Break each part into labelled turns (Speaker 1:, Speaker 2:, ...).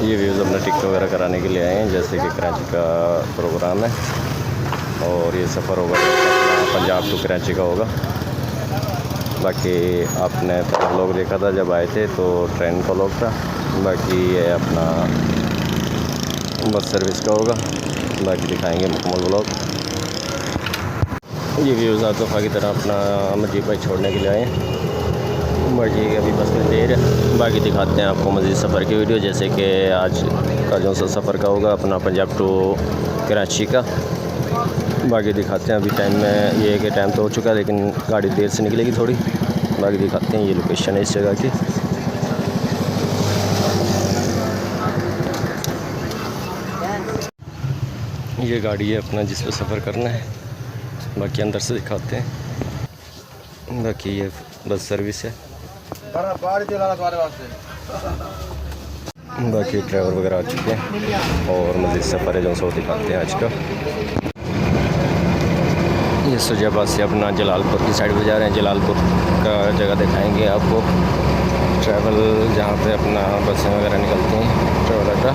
Speaker 1: ये व्यूज़ अपना टिकट वगैरह कराने के लिए आए हैं, जैसे कि कराची का प्रोग्राम है और ये सफ़र होगा अपना पंजाब टू कराची का होगा। बाकी आपने व्लॉग देखा था जब आए थे तो ट्रेन का व्लॉग था, बाकी ये अपना बस सर्विस का होगा, बाकी दिखाएंगे मुकम्मल व्लॉग। ये व्यूज़ आतोफ़ा की तरह अपना मजीद भाई छोड़ने के लिए आए हैं, बाकी अभी बस में देर है। बाकी दिखाते हैं आपको मज़ीद सफ़र की वीडियो, जैसे कि आज का जो सा सफ़र का होगा अपना पंजाब टू कराची का। बाकी दिखाते हैं, अभी टाइम में ये है कि टाइम तो हो चुका है लेकिन गाड़ी देर से निकलेगी थोड़ी। बाकी दिखाते हैं, ये लोकेशन है इस जगह की। ये गाड़ी है अपना जिस पर सफ़र करना है, बाकी अंदर से दिखाते हैं। बाकी ये बस सर्विस है, बाकी ड्राइवर वगैरह आ चुके हैं और मज़ीद सफ़र है जो सो दिखाते हैं आज का। ये सुजाबाद से अपना जलालपुर की साइड पर जा रहे हैं, जलालपुर का जगह दिखाएंगे आपको, ट्रैवल जहाँ पे अपना बसें वगैरह निकलती हैं ट्रैवलर का।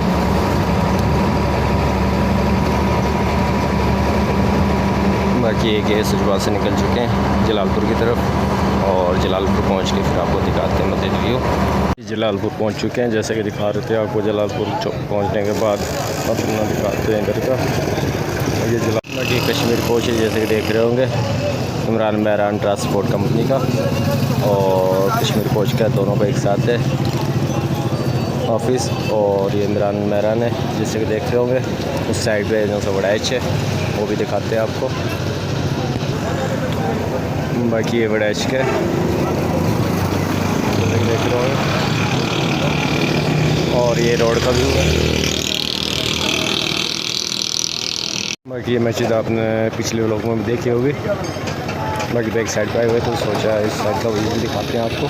Speaker 1: बाकी एक ये सुजाबाद से निकल चुके हैं जलालपुर की तरफ और जलालपुर पहुँच के फिर आपको दिखाते हैं मज़ीद व्यू। जलालपुर पहुँच चुके हैं, जैसे कि दिखा रहे थे आपको। जलालपुर पहुँचने के बाद अपना दिखाते हैं इधर का। ये बाकी कश्मीर कोच है, जैसे कि देख रहे होंगे, इमरान महरान ट्रांसपोर्ट कंपनी का और कश्मीर कोच का, दोनों का एक साथ है ऑफिस। और ये इमरान महरान है, जैसे कि देख रहे होंगे। उस साइड पे जो सा बड़ा एच है वो भी दिखाते हैं आपको। बाकी ये बड़ा एच का है, जैसे कि देख रहे होंगे। और ये रोड का व्यू है। बाकी ये मस्जिद आपने पिछले व्लॉग में भी देखी होगी। बाकी बैक साइड पर आए हुए तो सोचा इस साइड का व्यू भी दिखाते हैं आपको।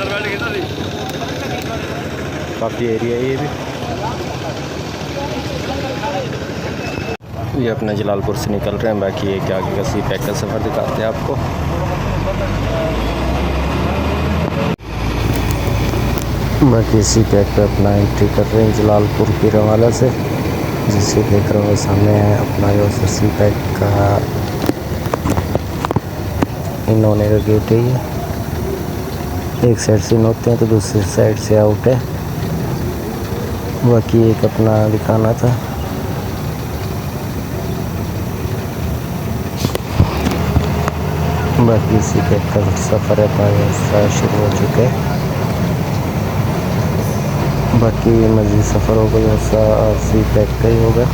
Speaker 1: काफ़ी एरिया है ये भी। ये अपना जलालपुर से निकल रहे हैं, बाकी ये क्या आगे का सी पैक का सफ़र दिखाते हैं आपको। बाकी सी पैक पे अपना एंट्री कर रहे हैं जलालपुर के रवाला से, जिसे देख रहे हो सामने है अपना जो सी पैक का इन होने का गेट है। ये एक साइड से इन होते हैं तो दूसरी साइड से आउट है। बाकी एक अपना दिखाना था। बाकी सी पैक का सफ़र है शुरू हो चुका है। बाकी मज़ीद सफ़र होगा जैसा सी पैक का ही होगा,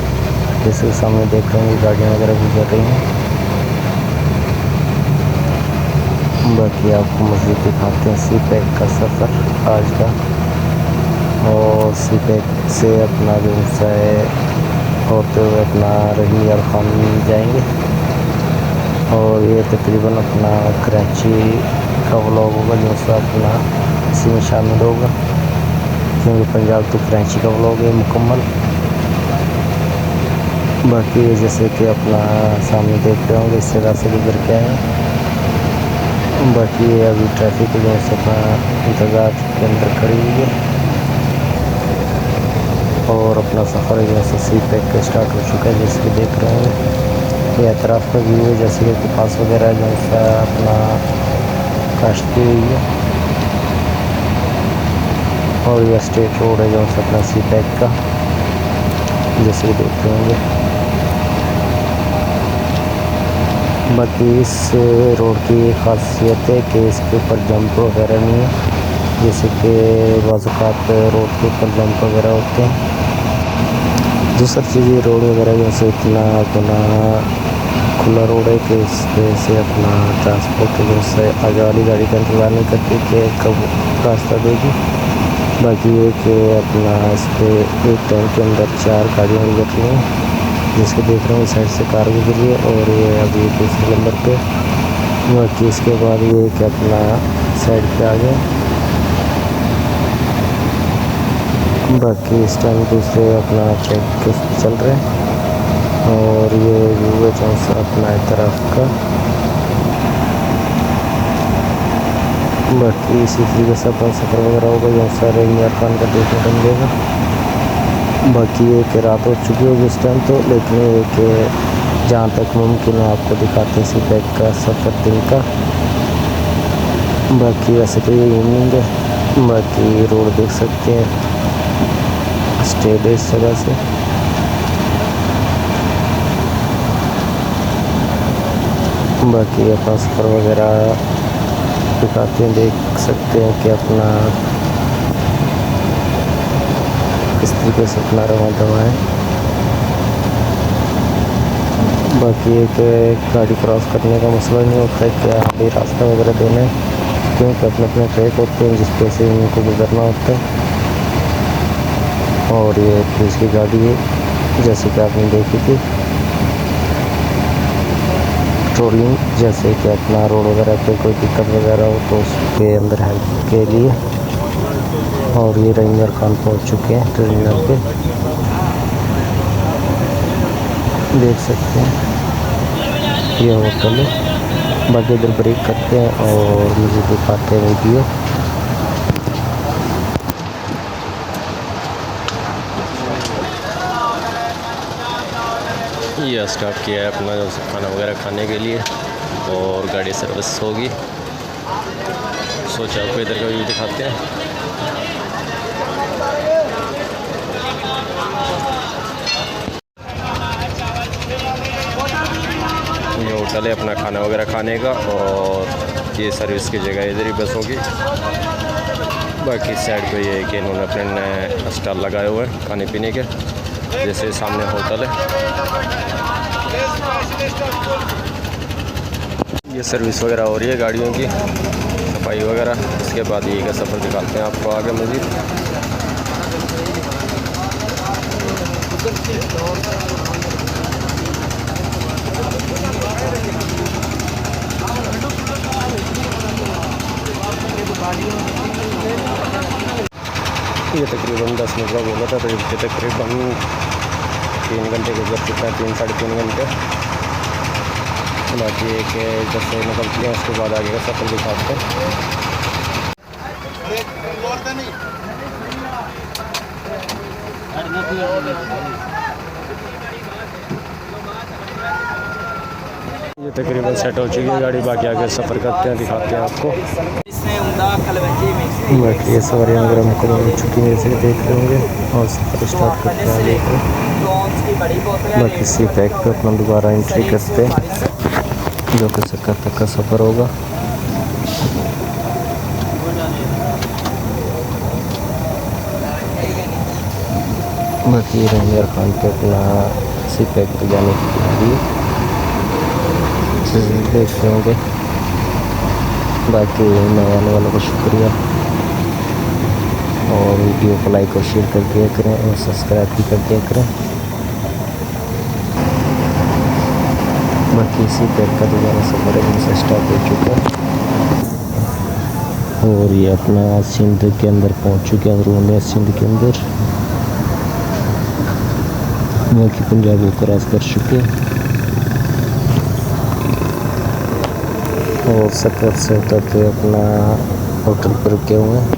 Speaker 1: जैसे सामने देख रहे हैं गाड़ियाँ वगैरह गुजर रही हैं। बाकी आपको मज़ीद दिखाते हैं सी पैक का सफ़र आज का। और सी पैक से अपना जो है होते हुए अपना रहील खान जाएंगे। और ये तकरीबन अपना कराची का व्लॉग होगा जो सा अपना इसी में शामिल होगा, क्योंकि पंजाब तो कराची का व्लॉग है मुकम्मल। बाकी जैसे कि अपना सामने देख रहे होंगे इस जगह से गुजर के आए। बाकी अभी ट्रैफिक जो है अपना इंतज़ार के अंदर खड़ी हुई है और अपना सफ़र जो है सी पैक का स्टार्ट हो चुका है, जैसे कि देख रहे हैं। ये अतराफ़ का व्यू है, जैसे कि कपास वगैरह जो है अपना काश्त की हुई है। और ये स्टेट रोड है जो अपना सी पैक का, जैसे कि देख रहे होंगे। बाकी इस रोड की खासियत है कि इसके ऊपर जंप वगैरह नहीं है, जैसे कि बाज़-औक़ात रोड के ऊपर जंप वगैरह होते हैं। दूसरी चीज़ ये रोड वगैरह जैसे इतना अपना खुला रोड है कि इस वजह से अपना ट्रांसपोर्ट जो से आगे वाली गाड़ी का इंतज़ार नहीं करती कि कब रास्ता देगी। बाकी ये कि अपना इस पर एक टाइम के अंदर 4 गाड़ियाँ गुजर रही हैं, जिसके देख रहे हैं साइड से कार गुजर रही है और ये अभी दूसरे नंबर पे। बाकी इसके बाद ये कि अपना साइड पे आ गए। बाकी इस टाइम दूसरे अपना ट्रैक चल रहे हैं और ये व्यू है जो अपना एक तरफ का। बाकी इसी तरीके से अपना सफ़र वगैरह होगा, जो सारे इमरान खान का देखने को मिलेगा। बाकी ये कि रात हो चुकी होगी इस टाइम तो, लेकिन ये कि जहाँ तक मुमकिन है आपको दिखाते हैं सी पैक का सफ़र दिन का। बाकी वैसे तो ये इवनिंग है। बाकी रोड देख सकते हैं, स्ट्रेट है इस जगह से। बाकी अपना सफ़र वगैरह दिखाते हैं, देख सकते हैं कि अपना किस तरीके से अपना रवा है। बाकी एक गाड़ी क्रॉस करने का मसला नहीं होता है कि आप भी रास्ता वगैरह देना है, क्योंकि अपने अपने ट्रैक होते हैं जिस पे से उनको गुजरना होता है। और ये पुलिस की गाड़ी है जैसे कि आपने देखी थी, पेट्रोलिंग, जैसे कि अपना रोड वगैरह पे कोई दिक्कत वगैरह हो तो उसके अंदर हेल्प के लिए। और ये रंजर खान पहुंच चुके हैं टर्मिनल पे, देख सकते हैं ये होटल है। बाकी इधर ब्रेक करते हैं और मुझे दिखाते हैं वीडियो। ये स्टार्ट किया है अपना खाना वगैरह खाने के लिए और गाड़ी सर्विस होगी। सोचा आपको इधर का व्यू दिखाते हैं। ये होटल है अपना खाना वगैरह खाने का, और ये सर्विस की जगह इधर ही बस होगी। बाकी साइड पे ये कि इन्होंने अपने स्टॉल लगाए हुए हैं खाने पीने के, जैसे सामने होटल है। ये सर्विस वगैरह हो रही है गाड़ियों की, सफाई वगैरह। इसके बाद ये का सफ़र दिखाते हैं आपको आगे मज़ीद। ये तकरीबन 10 मिनट का बोला था, तो ये तकरीबन 3 घंटे गुजर चुका है, 3 साढ़े 3 घंटे। बाकी एक जब से निकलती है उसके बाद आगे का सफ़र दिखाते हैं। ये तकरीबन सेट हो चुकी है गाड़ी, बाकी आगे सफ़र करते हैं, दिखाते हैं आपको। बाकी ये सवारियाँ वगैरह मुकम्मल हो चुकी हैं, जैसे देख रहे होंगे, और सफ़र स्टार्ट करते हैं आगे को। बाकी सी पैक पे अपना दोबारा एंट्री करते हैं, जो कि सक्कर तक का सफ़र होगा। बाकी रंजर खान पे अपना सी पैक पे जाने के लिए देख रहे होंगे। बाकी नए आने वालों को शुक्रिया, और वीडियो को लाइक और शेयर कर दिया करें और सब्सक्राइब भी कर दिया करें। बाकी इसी पैक का दोबारा सफ़र इनसे स्टार्ट हो चुका है, और ये अपना सिंध के अंदर पहुंच चुके हैं, रूम है सिंध के अंदर। बाकी पंजाब को क्रॉस कर चुके हैं, और सक्कर से उतरते अपना होटल पर रुके हुए हैं।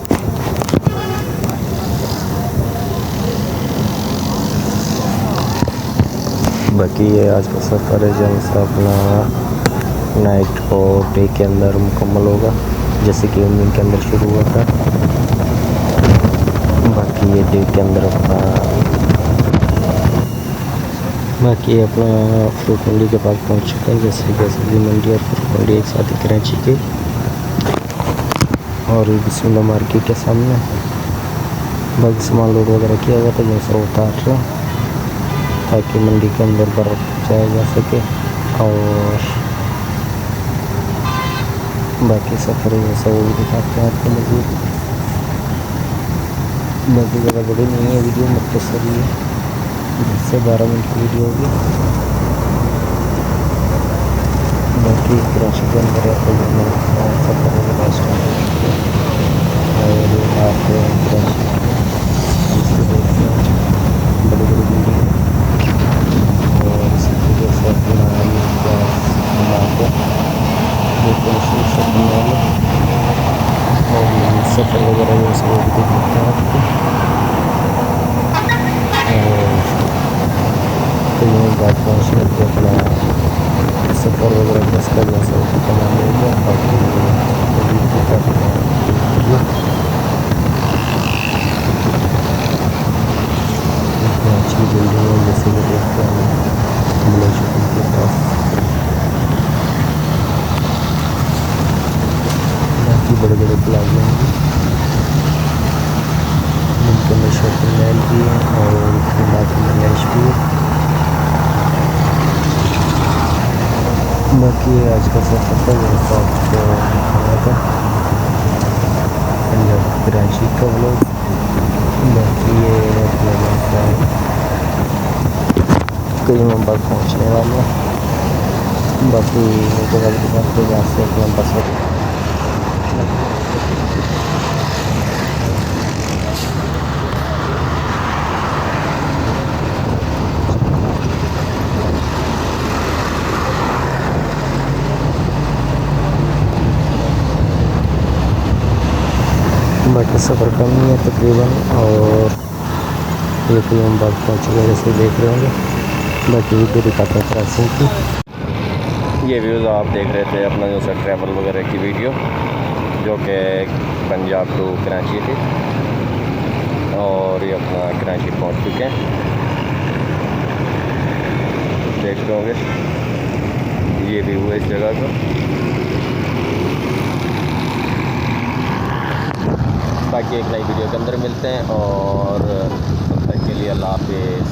Speaker 1: बाकी ये आज का सफ़र है जहाँ से अपना नाइट और डे के अंदर मुकम्मल होगा, जैसे कि इवनिंग के अंदर शुरू हुआ था। बाकी ये डे के अंदर अपना फ्रूट मंडी के पास पहुंच चुका है, जैसे कि सब्जी मंडी और फ्रूट मंडी एक साथ ही कराची के, और बिस्मिल्लाह मार्केट के सामने। बाकी सामान लोड वगैरह किया हुआ था, जैसे उतार रहे हैं ताकि मंडी के अंदर बर्फ जाया जा सके। और बाकी सफ़र जैसा वो भी दिखाते हैं आपको मज़ीद। बाकी ज़्यादा बड़ी नहीं है वीडियो, मुख्तसर ही है, 10 से 12 मिनट की वीडियो होगी। बाकी कराची के अंदर सफ़र वगैरह स्टार्ट हो चुके हैं, और आप कराची देखते हैं बड़ी बड़ी बिल्डिंग, और इसी तरीके से अपना और सफ़र वगैरह जो सब दिखाते हैं आपको। बाद पहुँचने के अपना सफ़र वगैरह बस का जैसा तमाम हो गया। बाकी अभी तो करते हैं अच्छी बिल्डिंग है जैसे कि देखते हैं ब्लू स्कूल के पास। बाकी बड़े बड़े प्लाजा हैं जिनके अंदर शॉपिंग मॉल भी है और रिहाइश भी है। बाकी आज का सफ़र था जैसा आपको दिखाया था पंजाब कराची का व्लॉग। बाकी ये अपना जैसा करीमाबाद पहुँचने वाला है। बाकी जगह के बाद तो जहाँ से अपना बस बाकी सफ़र कम ही है तकरीबन और ये करीमाबाद पहुँच चुके जैसे देख रहे होंगे। बाकी वीडियो दिखाते हैं कराची की।
Speaker 2: ये व्यूज़ आप देख रहे थे अपना जो सा ट्रैवल वगैरह की वीडियो जो कि पंजाब टू कराची थी और ये अपना कराची पहुंच चुके हैं। देख रहे होंगे ये व्यू है इस जगह का। बाकी एक नई वीडियो के अंदर मिलते हैं और तब तक के लिए अल्लाह हाफिज़।